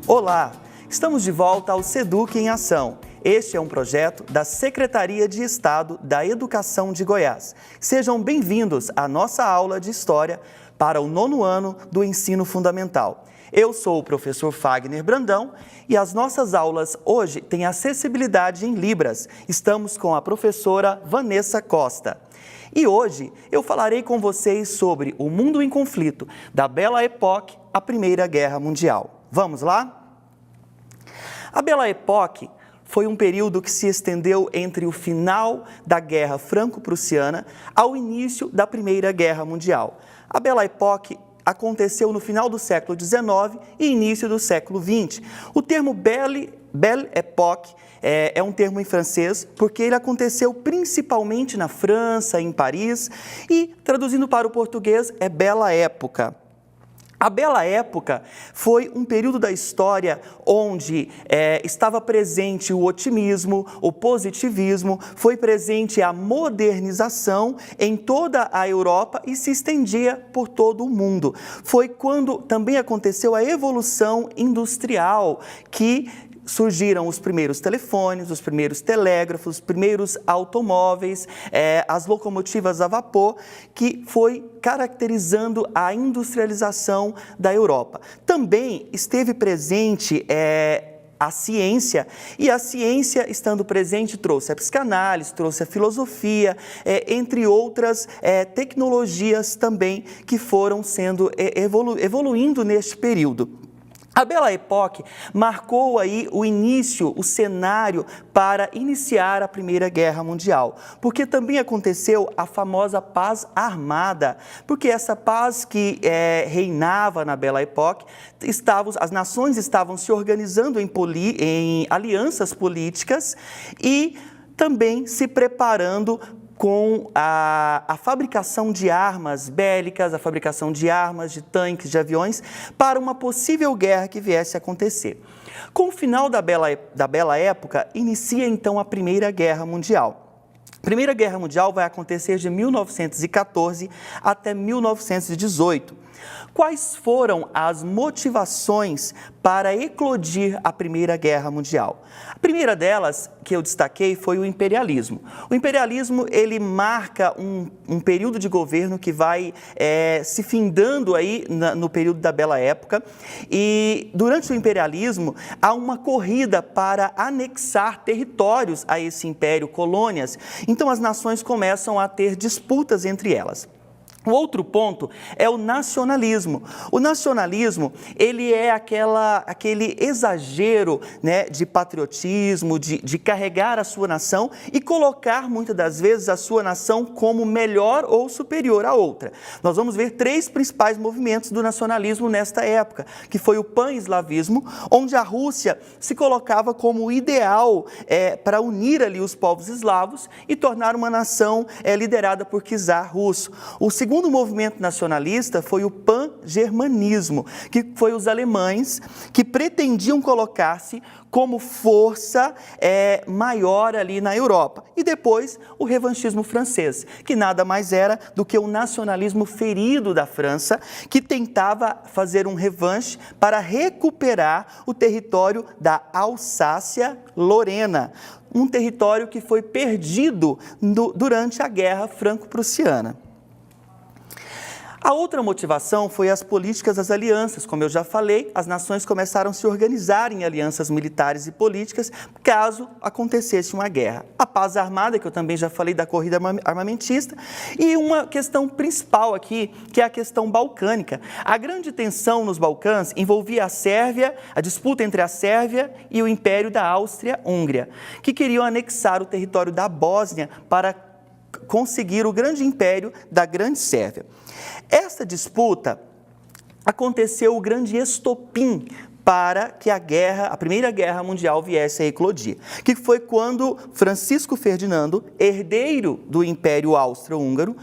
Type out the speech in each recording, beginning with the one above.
Olá, estamos de volta ao SEDUC em Ação. Este é um projeto da Secretaria de Estado da Educação de Goiás. Sejam bem-vindos à nossa aula de História para o 9º ano do Ensino Fundamental. Eu sou o professor Fagner Brandão e as nossas aulas hoje têm acessibilidade em Libras. Estamos com a professora Vanessa Costa. E hoje eu falarei com vocês sobre o mundo em conflito, da Belle Époque à Primeira Guerra Mundial. Vamos lá? A Belle Époque foi um período que se estendeu entre o final da Guerra Franco-Prussiana ao início da Primeira Guerra Mundial. A Belle Époque aconteceu no final do século XIX e início do século XX. O termo Belle Époque é um termo em francês porque ele aconteceu principalmente na França, em Paris, e traduzindo para o português é Bela Época. A Bela Época foi um período da história onde estava presente o otimismo, o positivismo, foi presente a modernização em toda a Europa e se estendia por todo o mundo. Foi quando também aconteceu a evolução industrial, que surgiram os primeiros telefones, os primeiros telégrafos, os primeiros automóveis, as locomotivas a vapor, que foi caracterizando a industrialização da Europa. Também esteve presente a ciência, e a ciência, estando presente, trouxe a psicanálise, trouxe a filosofia, entre outras tecnologias também que foram sendo evoluindo neste período. A Belle Époque marcou aí o início, o cenário para iniciar a Primeira Guerra Mundial, porque também aconteceu a famosa paz armada, porque essa paz que reinava na Belle Époque, as nações estavam se organizando em alianças políticas e também se preparando com a fabricação de armas bélicas, a fabricação de armas, de tanques, de aviões, para uma possível guerra que viesse a acontecer. Com o final da Bela Época, inicia então a Primeira Guerra Mundial. A Primeira Guerra Mundial vai acontecer de 1914 até 1918. Quais foram as motivações para eclodir a Primeira Guerra Mundial? A primeira delas, que eu destaquei, foi o imperialismo. O imperialismo, ele marca um período de governo que vai se findando aí no período da Bela Época, e durante o imperialismo há uma corrida para anexar territórios a esse império, colônias. Então as nações começam a ter disputas entre elas. O outro ponto é o nacionalismo. O nacionalismo, ele é aquele exagero, né, de patriotismo, de carregar a sua nação e colocar, muitas das vezes, a sua nação como melhor ou superior à outra. Nós vamos ver 3 principais movimentos do nacionalismo nesta época, que foi o pan-eslavismo, onde a Rússia se colocava como ideal para unir ali os povos eslavos e tornar uma nação liderada por czar russo. O segundo movimento nacionalista foi o pan-germanismo, que foi os alemães que pretendiam colocar-se como força maior ali na Europa. E depois o revanchismo francês, que nada mais era do que o nacionalismo ferido da França, que tentava fazer um revanche para recuperar o território da Alsácia-Lorena, um território que foi perdido durante a Guerra Franco-Prussiana. A outra motivação foi as políticas das alianças. Como eu já falei, as nações começaram a se organizar em alianças militares e políticas caso acontecesse uma guerra. A paz armada, que eu também já falei da corrida armamentista, e uma questão principal aqui, que é a questão balcânica. A grande tensão nos Balcãs envolvia a Sérvia, a disputa entre a Sérvia e o Império da Áustria-Hungria, que queriam anexar o território da Bósnia para conseguir o grande império da Grande Sérvia. Essa disputa aconteceu o grande estopim para que a Primeira Guerra Mundial viesse a eclodir, que foi quando Francisco Ferdinando, herdeiro do Império Austro-Húngaro,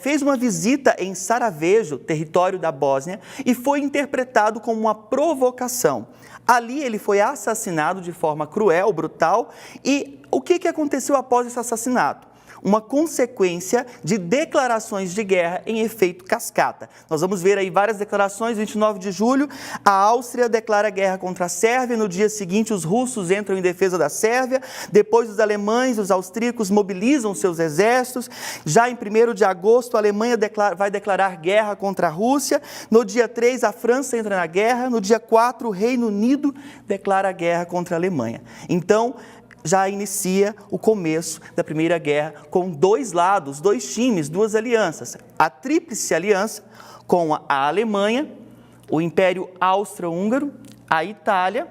fez uma visita em Sarajevo, território da Bósnia, e foi interpretado como uma provocação. Ali ele foi assassinado de forma cruel, brutal, e o que aconteceu após esse assassinato? uma consequência de declarações de guerra em efeito cascata. Nós vamos ver aí várias declarações. 29 de julho, a Áustria declara guerra contra a Sérvia, no dia seguinte os russos entram em defesa da Sérvia, depois os alemães, os austríacos mobilizam seus exércitos, já em 1º de agosto a Alemanha vai declarar guerra contra a Rússia, no dia 3 a França entra na guerra, no dia 4 o Reino Unido declara guerra contra a Alemanha. Então, já inicia o começo da Primeira Guerra com dois lados, dois times, duas alianças. A Tríplice Aliança com a Alemanha, o Império Austro-Húngaro, a Itália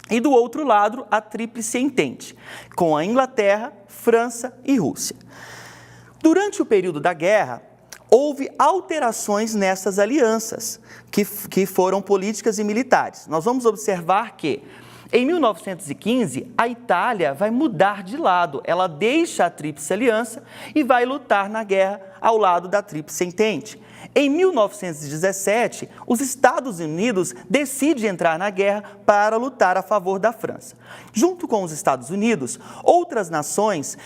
e do outro lado a Tríplice Entente, com a Inglaterra, França e Rússia. Durante o período da guerra, houve alterações nessas alianças, que foram políticas e militares. Nós vamos observar que em 1915, a Itália vai mudar de lado, ela deixa a Tríplice Aliança e vai lutar na guerra ao lado da Tríplice Entente. Em 1917, os Estados Unidos decidem entrar na guerra para lutar a favor da França. Junto com os Estados Unidos, outras nações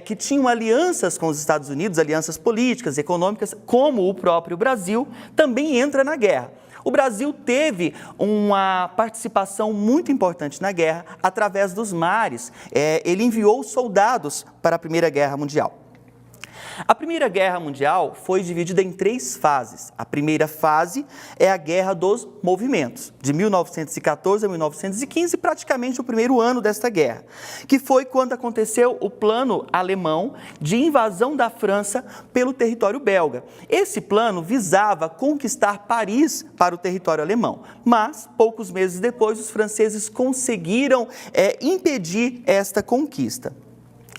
que tinham alianças com os Estados Unidos, alianças políticas, econômicas, como o próprio Brasil, também entra na guerra. O Brasil teve uma participação muito importante na guerra através dos mares. Ele enviou soldados para a Primeira Guerra Mundial. A Primeira Guerra Mundial foi dividida em 3 fases. A primeira fase é a Guerra dos Movimentos, de 1914 a 1915, praticamente o primeiro ano desta guerra, que foi quando aconteceu o plano alemão de invasão da França pelo território belga. Esse plano visava conquistar Paris para o território alemão, mas poucos meses depois os franceses conseguiram impedir esta conquista.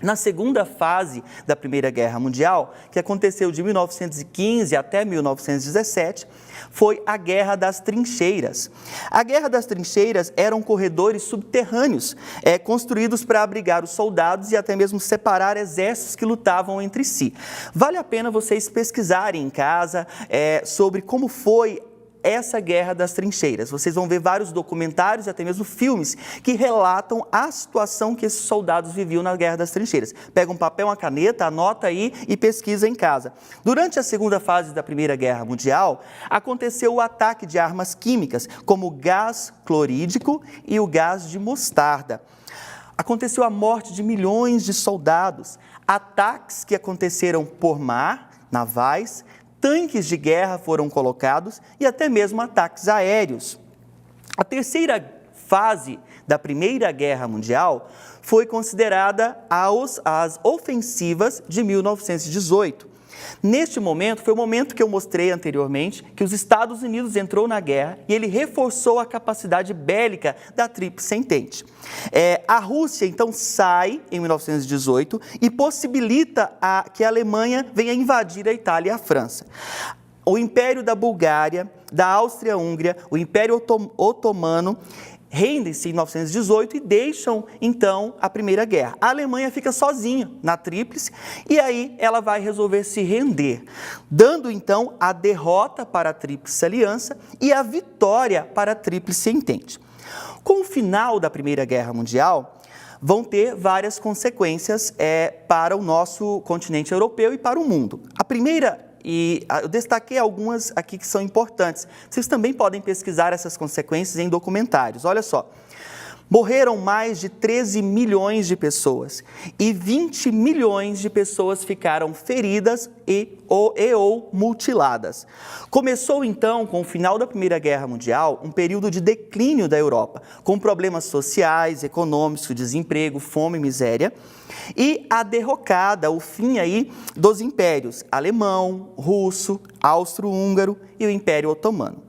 Na segunda fase da Primeira Guerra Mundial, que aconteceu de 1915 até 1917, foi a Guerra das Trincheiras. A Guerra das Trincheiras eram corredores subterrâneos, construídos para abrigar os soldados e até mesmo separar exércitos que lutavam entre si. Vale a pena vocês pesquisarem em casa sobre como foi essa Guerra das Trincheiras. Vocês vão ver vários documentários e até mesmo filmes que relatam a situação que esses soldados viviam na Guerra das Trincheiras. Pega um papel, uma caneta, anota aí e pesquisa em casa. Durante a segunda fase da Primeira Guerra Mundial, aconteceu o ataque de armas químicas, como o gás clorídrico e o gás de mostarda. Aconteceu a morte de milhões de soldados, ataques que aconteceram por mar, navais, tanques de guerra foram colocados e até mesmo ataques aéreos. A terceira fase da Primeira Guerra Mundial foi considerada as ofensivas de 1918. Neste momento, foi o momento que eu mostrei anteriormente, que os Estados Unidos entrou na guerra e ele reforçou a capacidade bélica da Tríplice Entente. A Rússia, então, sai em 1918 e possibilita que a Alemanha venha invadir a Itália e a França. O Império da Bulgária, da Áustria-Hungria, o Império Otomano, rendem-se em 1918 e deixam, então, a Primeira Guerra. A Alemanha fica sozinha na Tríplice e aí ela vai resolver se render, dando, então, a derrota para a Tríplice Aliança e a vitória para a Tríplice Entente. Com o final da Primeira Guerra Mundial, vão ter várias consequências para o nosso continente europeu e para o mundo. A primeira, e eu destaquei algumas aqui que são importantes. Vocês também podem pesquisar essas consequências em documentários. Olha só, morreram mais de 13 milhões de pessoas e 20 milhões de pessoas ficaram feridas ou mutiladas. Começou então, com o final da Primeira Guerra Mundial, um período de declínio da Europa, com problemas sociais, econômicos, desemprego, fome e miséria, e a derrocada, o fim aí dos impérios alemão, russo, austro-húngaro e o Império Otomano.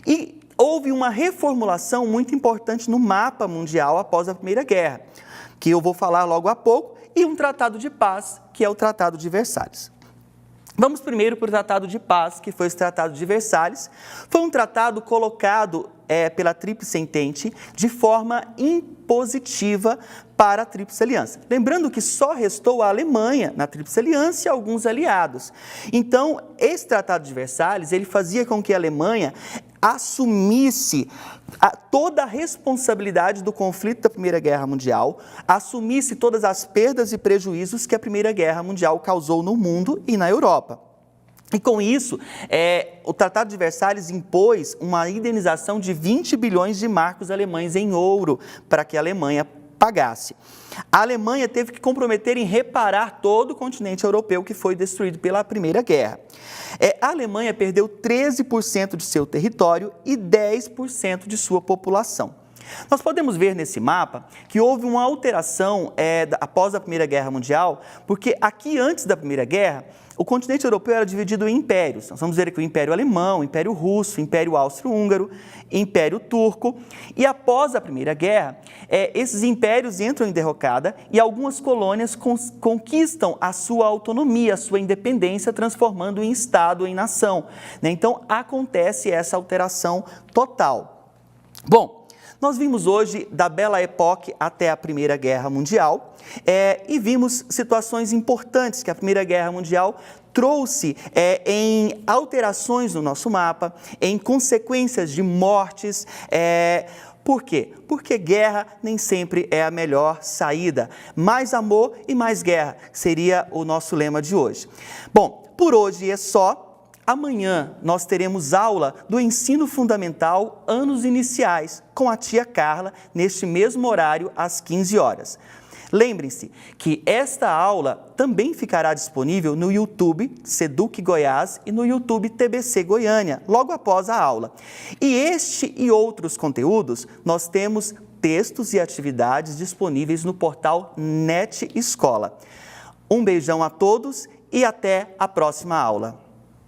E houve uma reformulação muito importante no mapa mundial após a Primeira Guerra, que eu vou falar logo a pouco, e um tratado de paz, que é o Tratado de Versalhes. Vamos primeiro para o Tratado de Paz, que foi o Tratado de Versalhes. Foi um tratado colocado pela Tríplice Entente de forma impositiva para a Tríplice Aliança. Lembrando que só restou a Alemanha na Tríplice Aliança e alguns aliados. Então, esse Tratado de Versalhes, ele fazia com que a Alemanha assumisse toda a responsabilidade do conflito da Primeira Guerra Mundial, assumisse todas as perdas e prejuízos que a Primeira Guerra Mundial causou no mundo e na Europa. E com isso, o Tratado de Versalhes impôs uma indenização de 20 bilhões de marcos alemães em ouro para que a Alemanha pagasse. A Alemanha teve que comprometer em reparar todo o continente europeu que foi destruído pela Primeira Guerra. A Alemanha perdeu 13% de seu território e 10% de sua população. Nós podemos ver nesse mapa que houve uma alteração após a Primeira Guerra Mundial, porque aqui antes da Primeira Guerra, o continente europeu era dividido em impérios. Nós vamos ver aqui o Império Alemão, o Império Russo, o Império Austro-Húngaro, Império Turco. E após a Primeira Guerra, esses impérios entram em derrocada e algumas colônias conquistam a sua autonomia, a sua independência, transformando em Estado, em nação. Então, acontece essa alteração total. Bom, nós vimos hoje da Belle Époque até a Primeira Guerra Mundial e vimos situações importantes que a Primeira Guerra Mundial trouxe em alterações no nosso mapa, em consequências de mortes. Por quê? Porque guerra nem sempre é a melhor saída. Mais amor e mais guerra seria o nosso lema de hoje. Bom, por hoje é só. Amanhã nós teremos aula do Ensino Fundamental Anos Iniciais com a tia Carla, neste mesmo horário, às 15 horas. Lembrem-se que esta aula também ficará disponível no YouTube Seduc Goiás e no YouTube TBC Goiânia, logo após a aula. E este e outros conteúdos, nós temos textos e atividades disponíveis no portal NET Escola. Um beijão a todos e até a próxima aula.